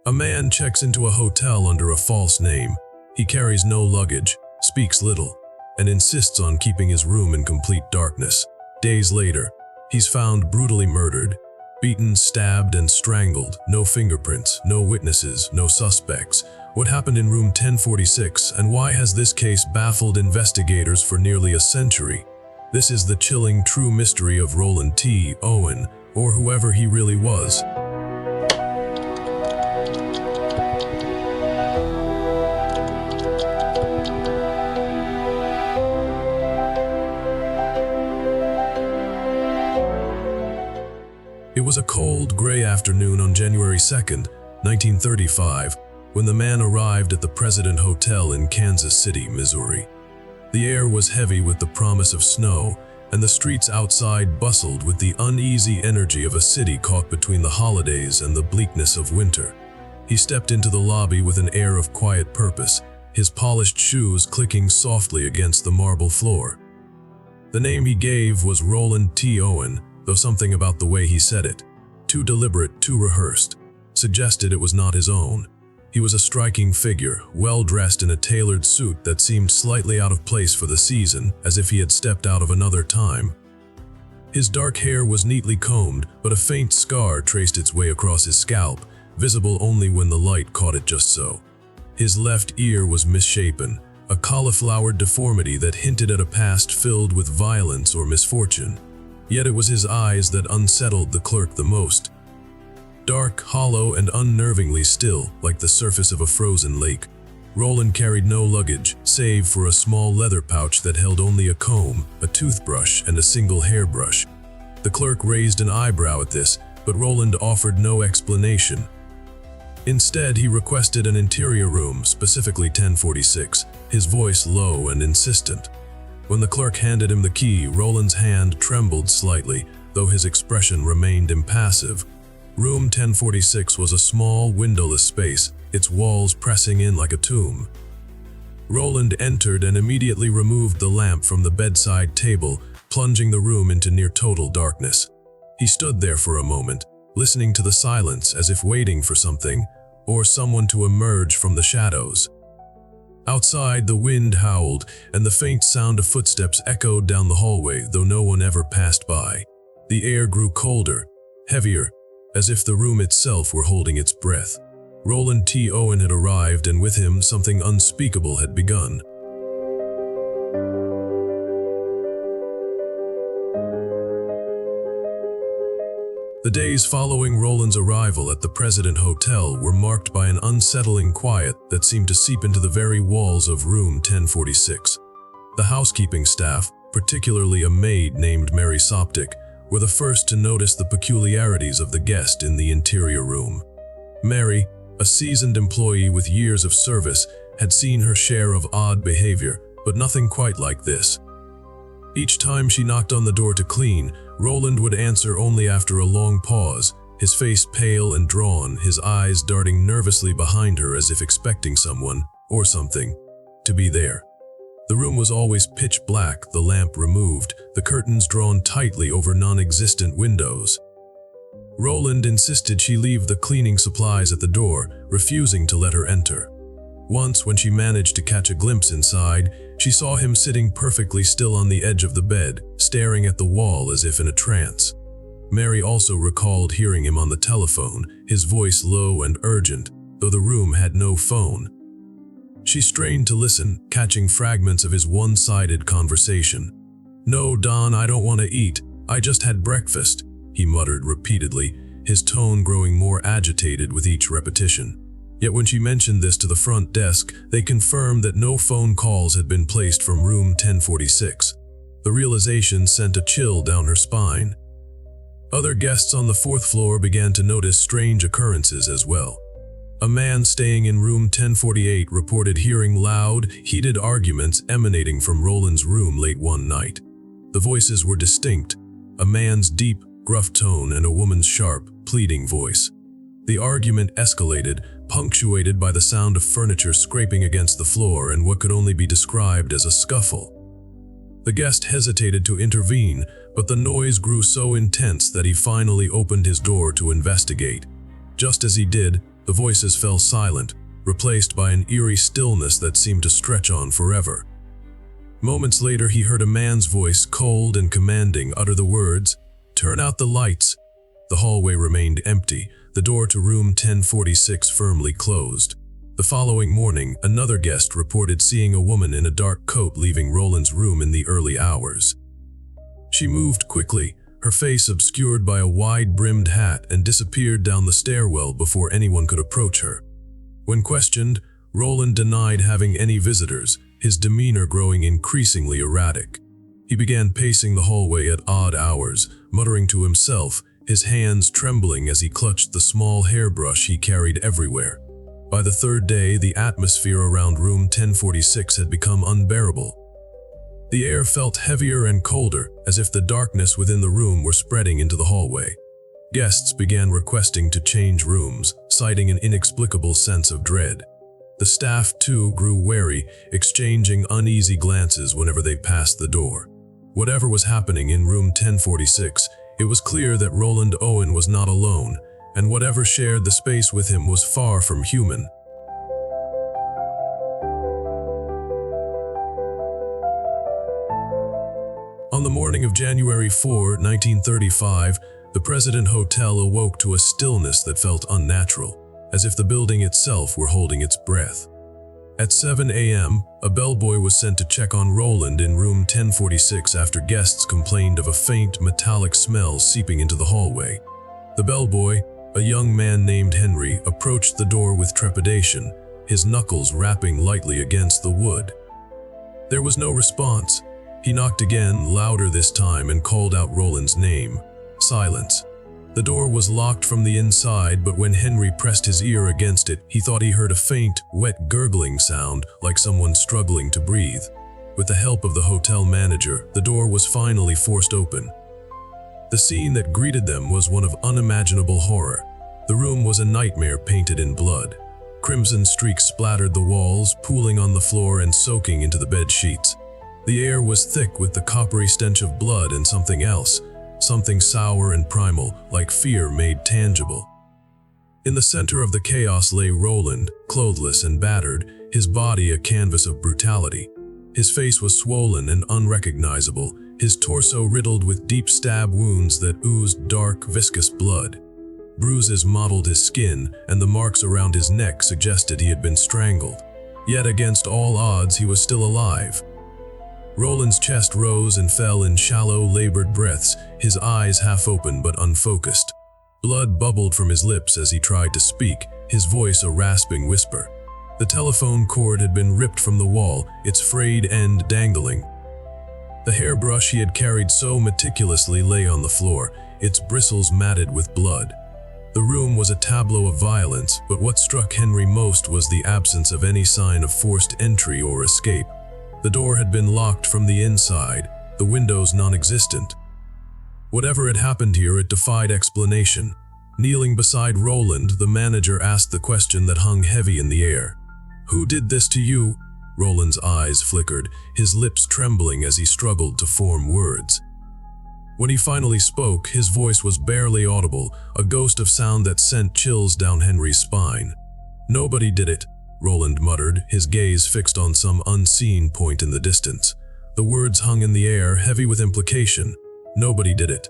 A man checks into a hotel under a false name. He carries no luggage, speaks little, and insists on keeping his room in complete darkness. Days later, he's found brutally murdered, beaten, stabbed, and strangled. No fingerprints, no witnesses, no suspects. What happened in room 1046, and why has this case baffled investigators for nearly a century? This is the chilling true mystery of Roland T, Owen, or whoever he really was. It was a cold, gray afternoon on January 2nd, 1935, when the man arrived at the President Hotel in Kansas City, Missouri. The air was heavy with the promise of snow, and the streets outside bustled with the uneasy energy of a city caught between the holidays and the bleakness of winter. He stepped into the lobby with an air of quiet purpose, his polished shoes clicking softly against the marble floor. The name he gave was Roland T. Owen, though something about the way he said it, too deliberate, too rehearsed, suggested it was not his own. He was a striking figure, well-dressed in a tailored suit that seemed slightly out of place for the season, as if he had stepped out of another time. His dark hair was neatly combed, but a faint scar traced its way across his scalp, visible only when the light caught it just so. His left ear was misshapen, a cauliflower deformity that hinted at a past filled with violence or misfortune. Yet it was his eyes that unsettled the clerk the most. Dark, hollow, and unnervingly still, like the surface of a frozen lake. Roland carried no luggage, save for a small leather pouch that held only a comb, a toothbrush, and a single hairbrush. The clerk raised an eyebrow at this, but Roland offered no explanation. Instead, he requested an interior room, specifically 1046, his voice low and insistent. When the clerk handed him the key, Roland's hand trembled slightly, though his expression remained impassive. Room 1046 was a small, windowless space, its walls pressing in like a tomb. Roland entered and immediately removed the lamp from the bedside table, plunging the room into near-total darkness. He stood there for a moment, listening to the silence as if waiting for something, or someone to emerge from the shadows. Outside, the wind howled, and the faint sound of footsteps echoed down the hallway, though no one ever passed by. The air grew colder, heavier, as if the room itself were holding its breath. Roland T. Owen had arrived, and with him something unspeakable had begun. The days following Roland's arrival at the President Hotel were marked by an unsettling quiet that seemed to seep into the very walls of room 1046. The housekeeping staff, particularly a maid named Mary Soptic, were the first to notice the peculiarities of the guest in the interior room. Mary, a seasoned employee with years of service, had seen her share of odd behavior, but nothing quite like this. Each time she knocked on the door to clean, Roland would answer only after a long pause, his face pale and drawn, his eyes darting nervously behind her as if expecting someone, or something, to be there. The room was always pitch black, the lamp removed, the curtains drawn tightly over non-existent windows. Roland insisted she leave the cleaning supplies at the door, refusing to let her enter. Once, when she managed to catch a glimpse inside, she saw him sitting perfectly still on the edge of the bed, staring at the wall as if in a trance. Mary also recalled hearing him on the telephone, his voice low and urgent, though the room had no phone. She strained to listen, catching fragments of his one-sided conversation. "No, Don, I don't want to eat. I just had breakfast," he muttered repeatedly, his tone growing more agitated with each repetition. Yet when she mentioned this to the front desk, they confirmed that no phone calls had been placed from room 1046. The realization sent a chill down her spine. Other guests on the fourth floor began to notice strange occurrences as well. A man staying in room 1048 reported hearing loud, heated arguments emanating from Roland's room late one night. The voices were distinct, a man's deep, gruff tone and a woman's sharp, pleading voice. The argument escalated, punctuated by the sound of furniture scraping against the floor and what could only be described as a scuffle. The guest hesitated to intervene, but the noise grew so intense that he finally opened his door to investigate. Just as he did, The voices fell silent, replaced by an eerie stillness that seemed to stretch on forever. Moments later, he heard a man's voice, cold and commanding, utter the words, "Turn out the lights." The hallway remained empty, the door to room 1046 firmly closed. The following morning, another guest reported seeing a woman in a dark coat leaving Roland's room in the early hours. She moved quickly, her face obscured by a wide-brimmed hat, and disappeared down the stairwell before anyone could approach her. When questioned, Roland denied having any visitors, his demeanor growing increasingly erratic. He began pacing the hallway at odd hours, muttering to himself, his hands trembling as he clutched the small hairbrush he carried everywhere. By the third day, the atmosphere around room 1046 had become unbearable. The air felt heavier and colder, as if the darkness within the room were spreading into the hallway. Guests began requesting to change rooms, citing an inexplicable sense of dread. The staff, too, grew wary, exchanging uneasy glances whenever they passed the door. Whatever was happening in room 1046, it was clear that Roland Owen was not alone, and whatever shared the space with him was far from human. On the morning of January 4, 1935, the President Hotel awoke to a stillness that felt unnatural, as if the building itself were holding its breath. At 7 a.m., a bellboy was sent to check on Roland in room 1046 after guests complained of a faint metallic smell seeping into the hallway. The bellboy, a young man named Henry, approached the door with trepidation, his knuckles rapping lightly against the wood. There was no response. He knocked again, louder this time, and called out Roland's name. Silence. The door was locked from the inside, but when Henry pressed his ear against it, he thought he heard a faint, wet gurgling sound, like someone struggling to breathe. With the help of the hotel manager, the door was finally forced open. The scene that greeted them was one of unimaginable horror. The room was a nightmare painted in blood. Crimson streaks splattered the walls, pooling on the floor and soaking into the bed sheets. The air was thick with the coppery stench of blood and something else, something sour and primal, like fear made tangible. In the center of the chaos lay Roland, clothless and battered, his body a canvas of brutality. His face was swollen and unrecognizable, his torso riddled with deep stab wounds that oozed dark, viscous blood. Bruises mottled his skin, and the marks around his neck suggested he had been strangled. Yet against all odds, he was still alive. Roland's chest rose and fell in shallow, labored breaths, his eyes half open but unfocused. Blood bubbled from his lips as he tried to speak, his voice a rasping whisper. The telephone cord had been ripped from the wall, its frayed end dangling. The hairbrush he had carried so meticulously lay on the floor, its bristles matted with blood. The room was a tableau of violence, but what struck Henry most was the absence of any sign of forced entry or escape. The door had been locked from the inside, the windows non-existent. Whatever had happened here, it defied explanation. Kneeling beside Roland, the manager asked the question that hung heavy in the air. "Who did this to you?" Roland's eyes flickered, his lips trembling as he struggled to form words. When he finally spoke, his voice was barely audible, a ghost of sound that sent chills down Henry's spine. "Nobody did it," Roland muttered, his gaze fixed on some unseen point in the distance. The words hung in the air, heavy with implication. Nobody did it.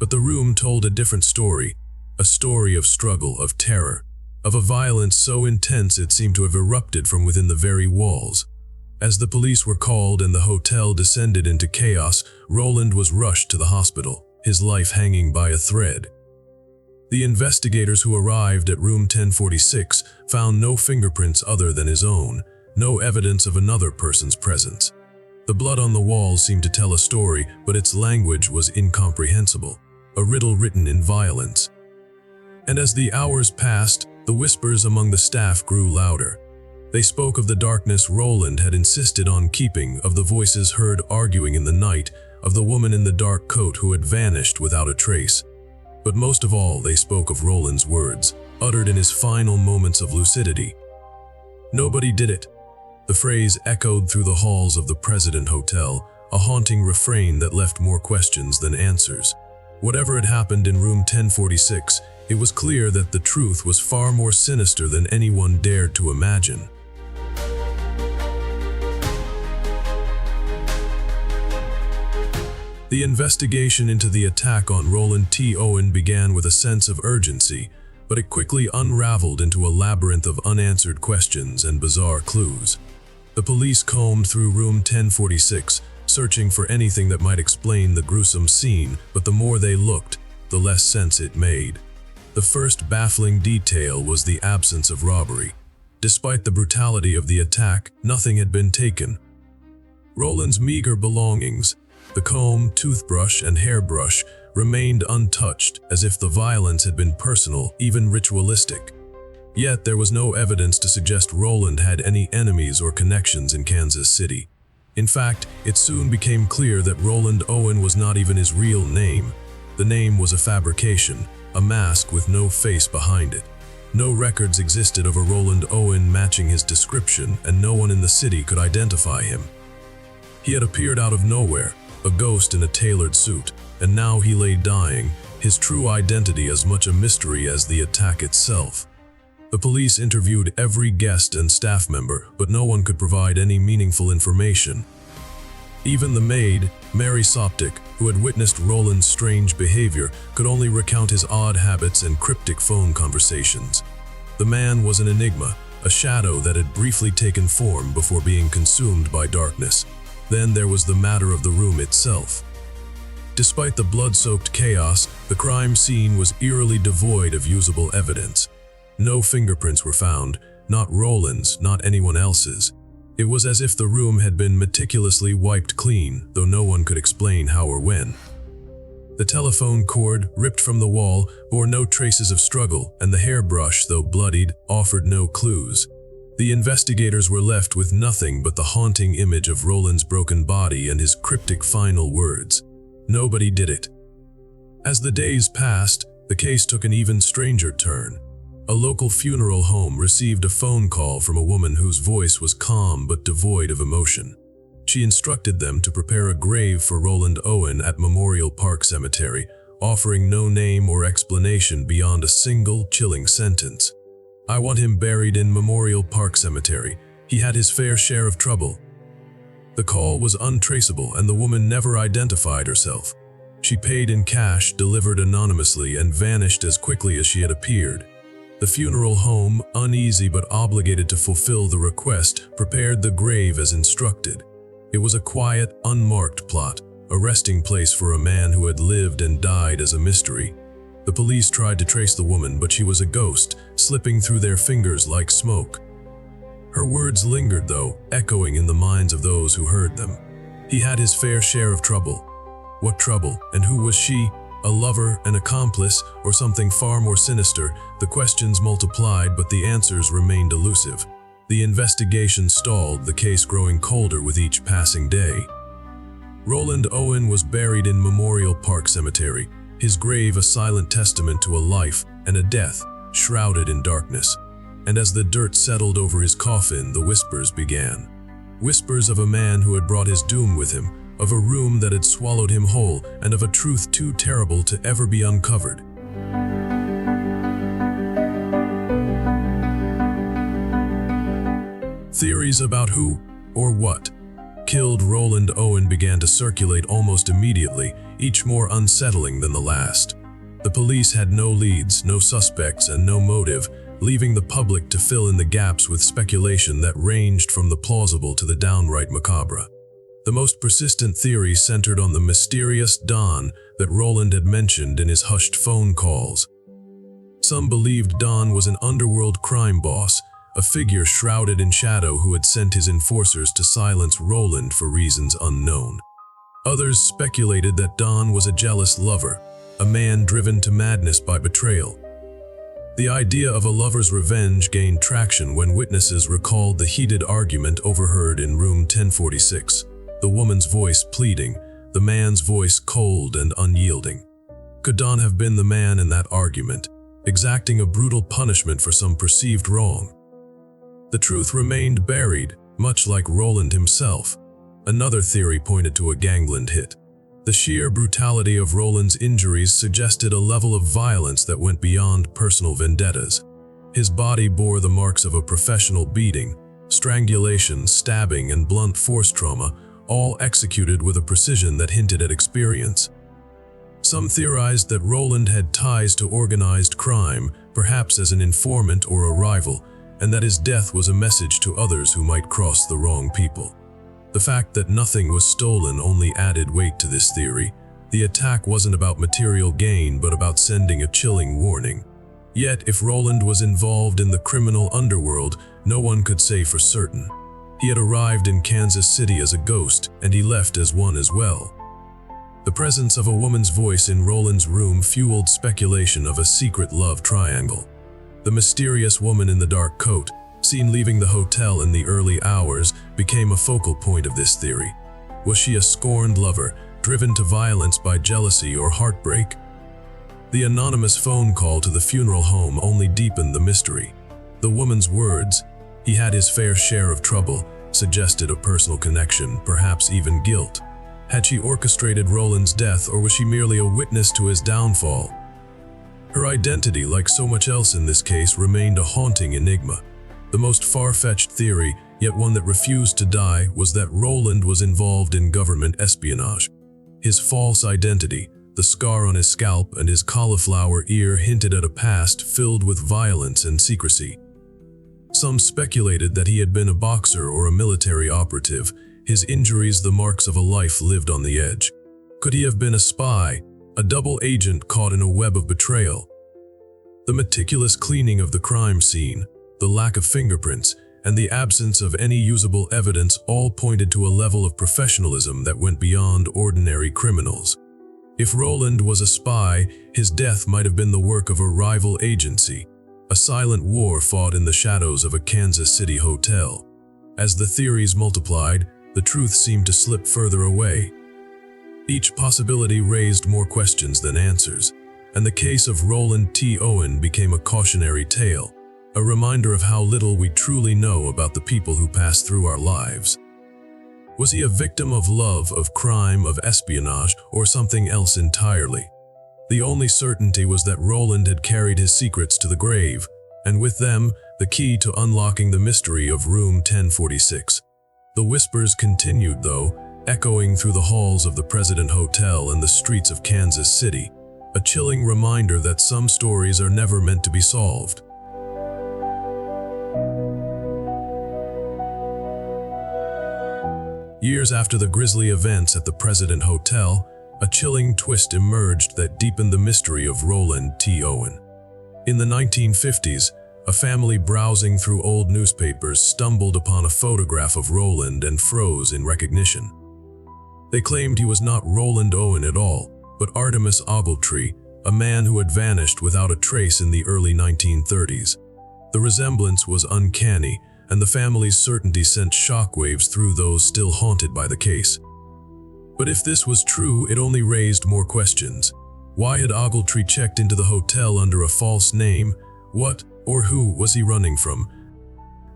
But the room told a different story, a story of struggle, of terror, of a violence so intense it seemed to have erupted from within the very walls. As the police were called and the hotel descended into chaos, Roland was rushed to the hospital, his life hanging by a thread. The investigators who arrived at room 1046 found no fingerprints other than his own, no evidence of another person's presence. The blood on the walls seemed to tell a story, but its language was incomprehensible, a riddle written in violence. And as the hours passed, the whispers among the staff grew louder. They spoke of the darkness Roland had insisted on keeping, of the voices heard arguing in the night, of the woman in the dark coat who had vanished without a trace. But most of all, they spoke of Roland's words, uttered in his final moments of lucidity. "Nobody did it." The phrase echoed through the halls of the President Hotel, a haunting refrain that left more questions than answers. Whatever had happened in room 1046, It was clear that the truth was far more sinister than anyone dared to imagine. The investigation into the attack on Roland T. Owen began with a sense of urgency, but it quickly unraveled into a labyrinth of unanswered questions and bizarre clues. The police combed through room 1046, searching for anything that might explain the gruesome scene, but the more they looked, the less sense it made. The first baffling detail was the absence of robbery. Despite the brutality of the attack, nothing had been taken. Roland's meager belongings, the comb, toothbrush, and hairbrush, remained untouched, as if the violence had been personal, even ritualistic. Yet there was no evidence to suggest Roland had any enemies or connections in Kansas City. In fact, it soon became clear that Roland Owen was not even his real name. The name was a fabrication, a mask with no face behind it. No records existed of a Roland Owen matching his description, and no one in the city could identify him. He had appeared out of nowhere, a ghost in a tailored suit, and now he lay dying, his true identity as much a mystery as the attack itself. The police interviewed every guest and staff member, but no one could provide any meaningful information. Even the maid, Mary Soptic, who had witnessed Roland's strange behavior, could only recount his odd habits and cryptic phone conversations. The man was an enigma, a shadow that had briefly taken form before being consumed by darkness. Then there was the matter of the room itself. Despite the blood-soaked chaos, the crime scene was eerily devoid of usable evidence. No fingerprints were found, not Roland's, not anyone else's. It was as if the room had been meticulously wiped clean, though no one could explain how or when. The telephone cord, ripped from the wall, bore no traces of struggle, and the hairbrush, though bloodied, offered no clues. The investigators were left with nothing but the haunting image of Roland's broken body and his cryptic final words. Nobody did it. As the days passed, the case took an even stranger turn. A local funeral home received a phone call from a woman whose voice was calm but devoid of emotion. She instructed them to prepare a grave for Roland Owen at Memorial Park Cemetery, offering no name or explanation beyond a single chilling sentence. "I want him buried in Memorial Park Cemetery. He had his fair share of trouble." The call was untraceable, and the woman never identified herself. She paid in cash, delivered anonymously, and vanished as quickly as she had appeared. The funeral home, uneasy but obligated to fulfill the request, prepared the grave as instructed. It was a quiet, unmarked plot, a resting place for a man who had lived and died as a mystery. The police tried to trace the woman, but she was a ghost, slipping through their fingers like smoke. Her words lingered, though, echoing in the minds of those who heard them. He had his fair share of trouble. What trouble, and who was she? A lover, an accomplice, or something far more sinister? The questions multiplied, but the answers remained elusive. The investigation stalled, the case growing colder with each passing day. Roland Owen was buried in Memorial Park Cemetery, his grave a silent testament to a life and a death shrouded in darkness. And as the dirt settled over his coffin, the whispers began. Whispers of a man who had brought his doom with him, of a room that had swallowed him whole, and of a truth too terrible to ever be uncovered. Theories about who, or what, killed Roland Owen began to circulate almost immediately, each more unsettling than the last. The police had no leads, no suspects, and no motive, leaving the public to fill in the gaps with speculation that ranged from the plausible to the downright macabre. The most persistent theory centered on the mysterious Don that Roland had mentioned in his hushed phone calls. Some believed Don was an underworld crime boss, a figure shrouded in shadow who had sent his enforcers to silence Roland for reasons unknown. Others speculated that Don was a jealous lover, a man driven to madness by betrayal. The idea of a lover's revenge gained traction when witnesses recalled the heated argument overheard in room 1046, the woman's voice pleading, the man's voice cold and unyielding. Could Don have been the man in that argument, exacting a brutal punishment for some perceived wrong? The truth remained buried, much like Roland himself. Another theory pointed to a gangland hit. The sheer brutality of Roland's injuries suggested a level of violence that went beyond personal vendettas. His body bore the marks of a professional beating, strangulation, stabbing, and blunt force trauma, all executed with a precision that hinted at experience. Some theorized that Roland had ties to organized crime, perhaps as an informant or a rival, and that his death was a message to others who might cross the wrong people. The fact that nothing was stolen only added weight to this theory. The attack wasn't about material gain, but about sending a chilling warning. Yet, if Roland was involved in the criminal underworld, no one could say for certain. He had arrived in Kansas City as a ghost, and he left as one as well. The presence of a woman's voice in Roland's room fueled speculation of a secret love triangle. The mysterious woman in the dark coat, seen leaving the hotel in the early hours, became a focal point of this theory. Was she a scorned lover, driven to violence by jealousy or heartbreak? The anonymous phone call to the funeral home only deepened the mystery. The woman's words, "He had his fair share of trouble," suggested a personal connection, perhaps even guilt. Had she orchestrated Roland's death, or was she merely a witness to his downfall? Her identity, like so much else in this case, remained a haunting enigma. The most far-fetched theory, yet one that refused to die, was that Roland was involved in government espionage. His false identity, the scar on his scalp, and his cauliflower ear hinted at a past filled with violence and secrecy. Some speculated that he had been a boxer or a military operative, his injuries the marks of a life lived on the edge. Could he have been a spy, a double agent caught in a web of betrayal? The meticulous cleaning of the crime scene, the lack of fingerprints, and the absence of any usable evidence all pointed to a level of professionalism that went beyond ordinary criminals. If Roland was a spy, his death might have been the work of a rival agency, a silent war fought in the shadows of a Kansas City hotel. As the theories multiplied, the truth seemed to slip further away. Each possibility raised more questions than answers, and the case of Roland T. Owen became a cautionary tale, a reminder of how little we truly know about the people who pass through our lives. Was he a victim of love, of crime, of espionage, or something else entirely? The only certainty was that Roland had carried his secrets to the grave, and with them, the key to unlocking the mystery of room 1046. The whispers continued, though, echoing through the halls of the President Hotel and the streets of Kansas City, a chilling reminder that some stories are never meant to be solved. Years after the grisly events at the President Hotel, a chilling twist emerged that deepened the mystery of Roland T. Owen. In the 1950s, a family browsing through old newspapers stumbled upon a photograph of Roland and froze in recognition. They claimed he was not Roland Owen at all, but Artemis Ogletree, a man who had vanished without a trace in the early 1930s. The resemblance was uncanny, and the family's certainty sent shockwaves through those still haunted by the case. But if this was true, it only raised more questions. Why had Ogletree checked into the hotel under a false name? What or who was he running from?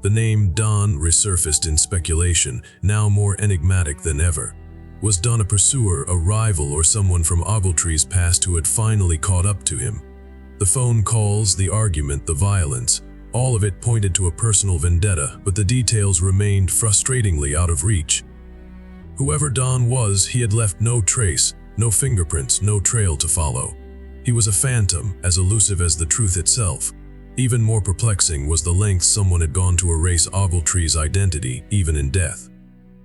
The name Don resurfaced in speculation, now more enigmatic than ever. Was Don a pursuer, a rival, or someone from Ogletree's past who had finally caught up to him? The phone calls, the argument, the violence, all of it pointed to a personal vendetta, but the details remained frustratingly out of reach. Whoever Don was, he had left no trace, no fingerprints, no trail to follow. He was a phantom, as elusive as the truth itself. Even more perplexing was the length someone had gone to erase Ogletree's identity, even in death.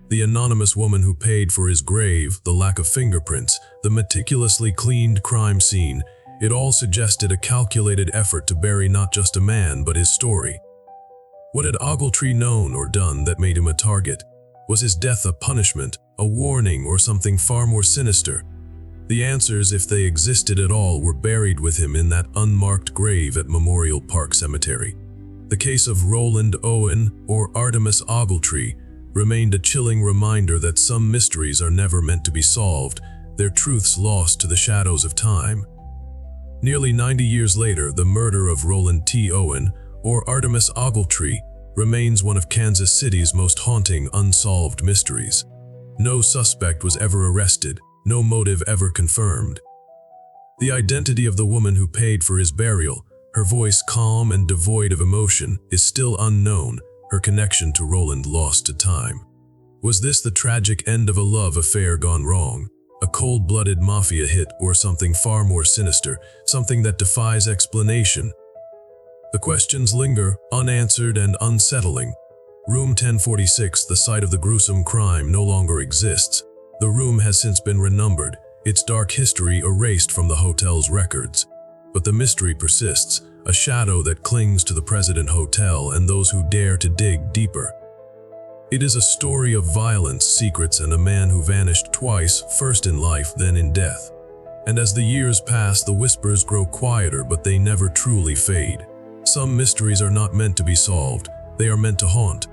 The anonymous woman who paid for his grave, the lack of fingerprints, the meticulously cleaned crime scene, it all suggested a calculated effort to bury not just a man, but his story. What had Ogletree known or done that made him a target? Was his death a punishment, a warning, or something far more sinister? The answers, if they existed at all, were buried with him in that unmarked grave at Memorial Park Cemetery. The case of Roland Owen, or Artemis Ogletree, remained a chilling reminder that some mysteries are never meant to be solved, their truths lost to the shadows of time. Nearly 90 years later, the murder of Roland T. Owen, or Artemis Ogletree, remains one of Kansas City's most haunting unsolved mysteries. No suspect was ever arrested, no motive ever confirmed. The identity of the woman who paid for his burial, her voice calm and devoid of emotion, is still unknown, her connection to Roland lost to time. Was this the tragic end of a love affair gone wrong? A cold-blooded mafia hit, or something far more sinister, something that defies explanation? The questions linger, unanswered and unsettling. Room 1046, the site of the gruesome crime, no longer exists. The room has since been renumbered, its dark history erased from the hotel's records. But the mystery persists, a shadow that clings to the President Hotel and those who dare to dig deeper. It is a story of violence, secrets, and a man who vanished twice, first in life, then in death. And as the years pass, the whispers grow quieter, but they never truly fade. Some mysteries are not meant to be solved, they are meant to haunt.